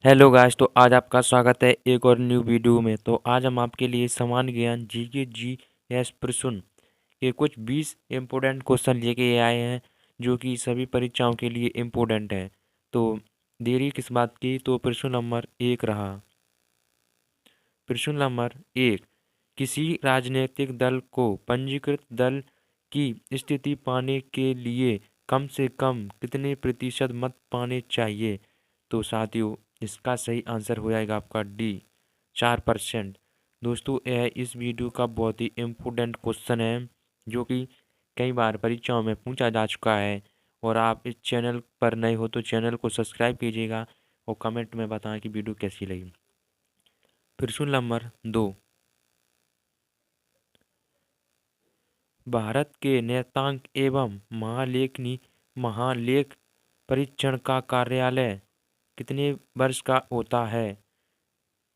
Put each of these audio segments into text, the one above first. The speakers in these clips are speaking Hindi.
हेलो गाइस, तो आज आपका स्वागत है एक और न्यू वीडियो में। तो आज हम आपके लिए सामान्य ज्ञान जीके जीएस प्रश्न के कुछ 20 इम्पोर्टेंट क्वेश्चन लेके आए हैं जो कि सभी परीक्षाओं के लिए इम्पोर्टेंट है। तो देरी किस बात की। तो प्रश्न नंबर 1 रहा। प्रश्न नंबर 1, किसी राजनीतिक दल को पंजीकृत दल की स्थिति पाने के लिए कम से कम कितने प्रतिशत मत पाने चाहिए। तो साथियों, इसका सही आंसर हो जाएगा आपका डी, 4%। दोस्तों, यह इस वीडियो का बहुत ही इम्पोर्टेंट क्वेश्चन है जो कि कई बार परीक्षाओं में पूछा जा चुका है। और आप इस चैनल पर नए हो तो चैनल को सब्सक्राइब कीजिएगा और कमेंट में बताएं कि वीडियो कैसी लगी। प्रश्न नंबर 2, भारत के न्यायिक एवं महालेख परीक्षण का कार्यालय कितने वर्ष का होता है।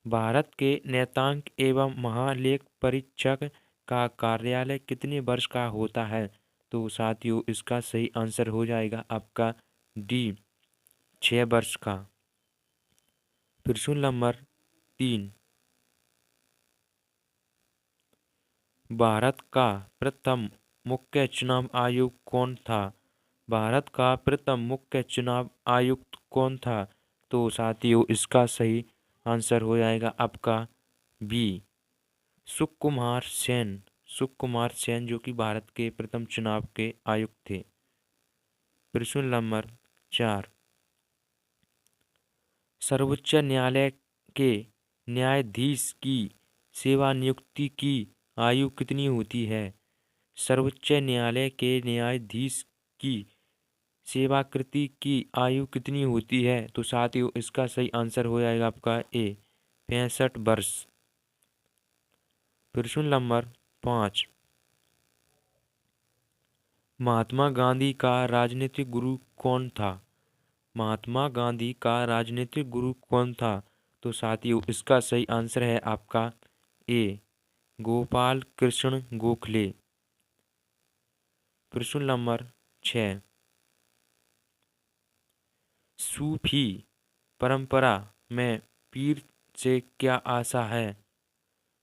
भारत के न्यायिक एवं महालेख परीक्षक का कार्यालय कितने वर्ष का होता है। तो साथियों, इसका सही आंसर हो जाएगा आपका डी, 6 वर्ष का। प्रश्न नंबर 3, भारत का प्रथम मुख्य चुनाव आयुक्त कौन था। भारत का प्रथम मुख्य चुनाव आयुक्त कौन था। तो साथियों, इसका सही आंसर हो जाएगा आपका बी, सुकुमार सेन। सुकुमार सेन जो कि भारत के प्रथम चुनाव के आयुक्त थे। प्रश्न नंबर 4, सर्वोच्च न्यायालय के न्यायाधीश की सेवानियुक्ति की आयु कितनी होती है। सर्वोच्च न्यायालय के न्यायाधीश की सेवाकृति की आयु कितनी होती है। तो साथियों, इसका सही आंसर हो जाएगा आपका ए, 65 वर्ष। प्रश्न नंबर 5, महात्मा गांधी का राजनीतिक गुरु कौन था। महात्मा गांधी का राजनीतिक गुरु कौन था। तो साथियों, इसका सही आंसर है आपका ए, गोपाल कृष्ण गोखले। प्रश्न नंबर 6, सूफी परंपरा में पीर से क्या आशा है।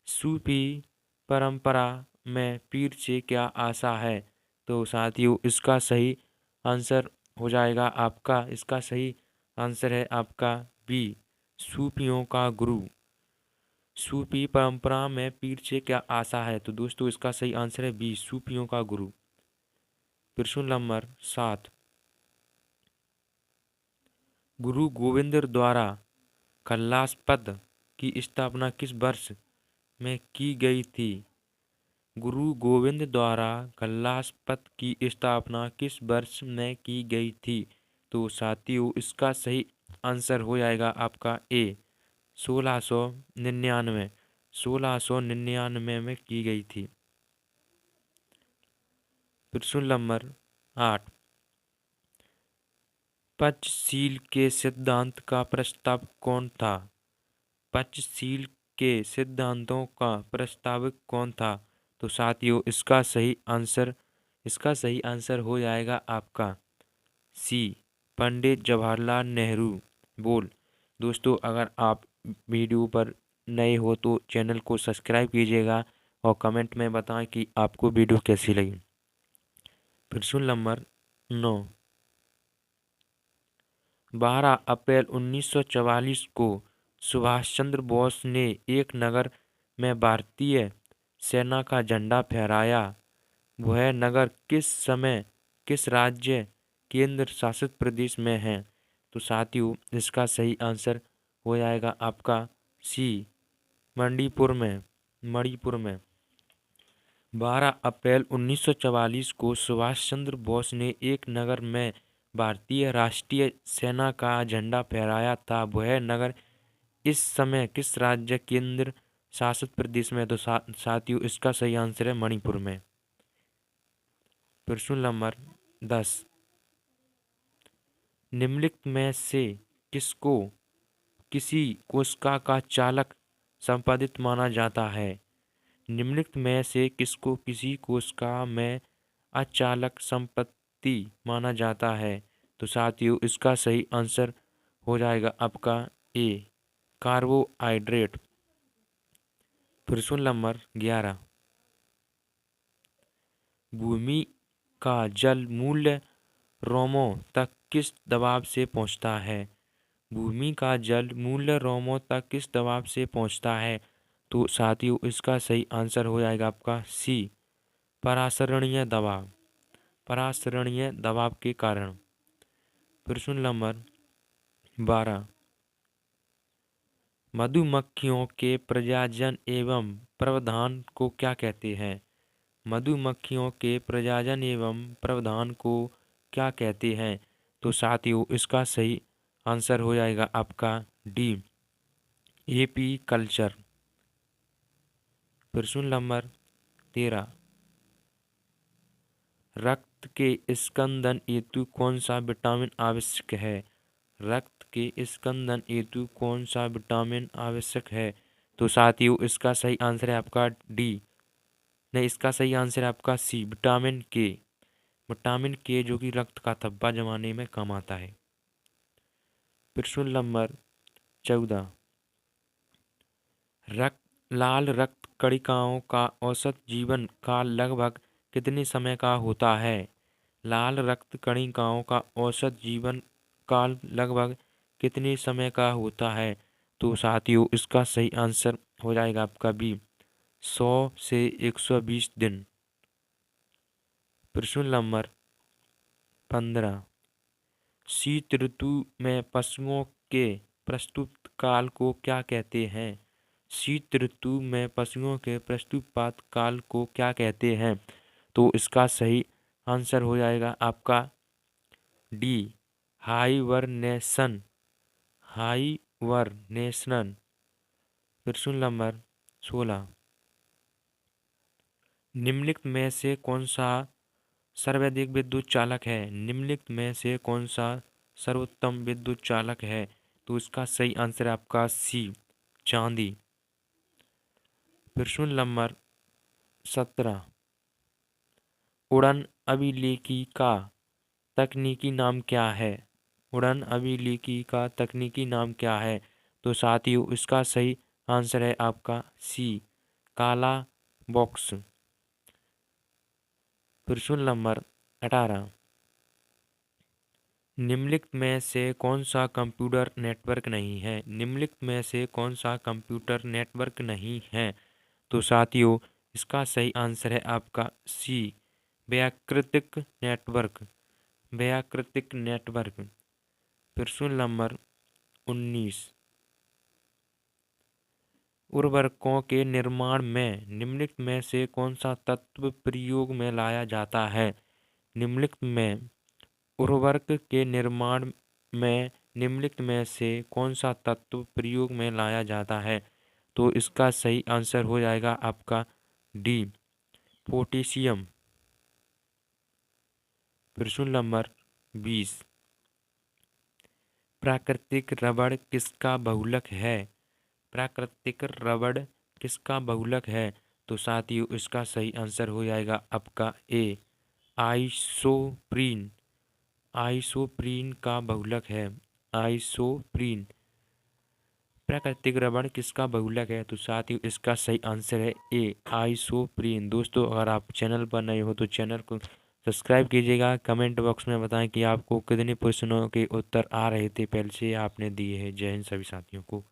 सूफी परंपरा में पीर से क्या आशा है। तो साथियों, इसका सही आंसर हो जाएगा आपका, इसका सही आंसर है आपका बी, सूफियों का गुरु। सूफी परंपरा में पीर से क्या आशा है। तो दोस्तों, इसका सही आंसर है बी, सूफियों का गुरु। प्रश्न नंबर 7, गुरु गोविंद द्वारा कल्लास पद की स्थापना किस वर्ष में की गई थी। गुरु गोविंद द्वारा कल्लास पद की स्थापना किस वर्ष में की गई थी। तो साथियों, इसका सही आंसर हो जाएगा आपका ए, 1699। 1699 में की गई थी। प्रश्न नंबर 8, पंचशील के सिद्धांत का प्रस्तावक कौन था। पंचशील के सिद्धांतों का प्रस्तावक कौन था। तो साथियों, इसका सही आंसर हो जाएगा आपका सी, पंडित जवाहरलाल नेहरू। बोल। दोस्तों, अगर आप वीडियो पर नए हो तो चैनल को सब्सक्राइब कीजिएगा और कमेंट में बताएं कि आपको वीडियो कैसी लगी। प्रश्न नंबर 9, 12 अप्रैल 1944 को सुभाष चंद्र बोस ने एक नगर में भारतीय सेना का झंडा फहराया। वह नगर किस समय किस राज्य केंद्र शासित प्रदेश में है। तो साथियों, इसका सही आंसर हो जाएगा आपका सी, मणिपुर में। मणिपुर में 12 अप्रैल 1944 को सुभाष चंद्र बोस ने एक नगर में भारतीय राष्ट्रीय सेना का झंडा फहराया था। वह नगर इस समय किस राज्य केंद्र शासित प्रदेश में। तो साथियों, इसका सही आंसर है मणिपुर में। प्रश्न नंबर 10, निम्नलिखित में से किसको किसी कोशिका का चालक संपादित माना जाता है। निम्नलिखित में से किसको किसी कोशिका में अचालक संपत्ति माना जाता है। तो साथियों, इसका सही आंसर हो जाएगा आपका ए कार्बोहाइड्रेट। प्रश्न नंबर 11, भूमि का जल मूल रोमों तक किस दबाव से पहुंचता है? भूमि का जल मूल रोमों तक किस दबाव से पहुंचता है? तो साथियों इसका सही आंसर हो जाएगा आपका सी परासरणीय दबाव, परासरणीय दबाव के कारण। प्रश्न नंबर 12, मधुमक्खियों के प्रजनन एवं प्रवर्धन को क्या कहते हैं? मधुमक्खियों के प्रजनन एवं प्रवर्धन को क्या कहते हैं? तो साथियों इसका सही आंसर हो जाएगा आपका डी एपी कल्चर। प्रश्न नंबर 13, रक्त के स्कंदन हेतु कौन सा विटामिन आवश्यक है? रक्त के स्कंदन हेतु कौन सा विटामिन आवश्यक है? तो साथियों इसका सही आंसर है आपका डी, नहीं इसका सही आंसर है आपका सी विटामिन के। विटामिन के जो कि रक्त का धब्बा जमाने में काम आता है। प्रश्न नंबर 14, लाल रक्त कणिकाओं का औसत जीवन काल लगभग कितने समय का होता है? लाल रक्त कणिकाओं का औसत जीवन काल लगभग कितने समय का होता है? तो साथियों इसका सही आंसर हो जाएगा आपका बी 100 से 120 दिन। प्रश्न नंबर 15, शीत ऋतु में पशुओं के प्रस्तुत काल को क्या कहते हैं? शीत ऋतु में पशुओं के प्रस्तुत काल को क्या कहते हैं? तो इसका सही आंसर हो जाएगा आपका डी हाइबरनेशन, हाइबरनेशन। प्रश्न नंबर 16, निम्नलिखित में से कौन सा सर्वाधिक विद्युत चालक है? निम्नलिखित में से कौन सा सर्वोत्तम विद्युत चालक है? तो इसका सही आंसर है आपका सी चांदी। प्रश्न नंबर 17, उड़न अभिलेखी का तकनीकी नाम क्या है? उड़न अभिलेखी का तकनीकी नाम क्या है? तो साथियों इसका सही आंसर है आपका सी काला बॉक्स। प्रश्न नंबर 18, निम्नलिखित में से कौन सा कंप्यूटर नेटवर्क नहीं है? निम्नलिखित में से कौन सा कंप्यूटर नेटवर्क नहीं है? तो साथियों इसका सही आंसर है आपका सी व्याकृतिक नेटवर्क, व्याकृतिक नेटवर्क। प्रश्न नंबर 19, उर्वरकों के निर्माण में निम्नलिखित में से कौन सा तत्व प्रयोग में लाया जाता है? निम्नलिखित में उर्वरक के निर्माण में निम्नलिखित में से कौन सा तत्व प्रयोग में लाया जाता है? तो इसका सही आंसर हो जाएगा आपका डी पोटेशियम। प्रश्न नंबर 20, प्राकृतिक रबड़ किसका बहुलक है? प्राकृतिक रबड़ किसका बहुलक है? तो साथियों इसका सही आंसर हो जाएगा आपका ए आइसोप्रीन, आइसोप्रीन का बहुलक है, आइसोप्रीन। प्राकृतिक रबड़ किसका बहुलक है? तो साथियों इसका सही आंसर है ए आइसोप्रीन। दोस्तों अगर आप चैनल पर नए हो तो चैनल को सब्सक्राइब कीजिएगा। कमेंट बॉक्स में बताएं कि आपको कितने प्रश्नों के उत्तर आ रहे थे पहले से आपने दिए हैं। जय हिंद सभी साथियों को।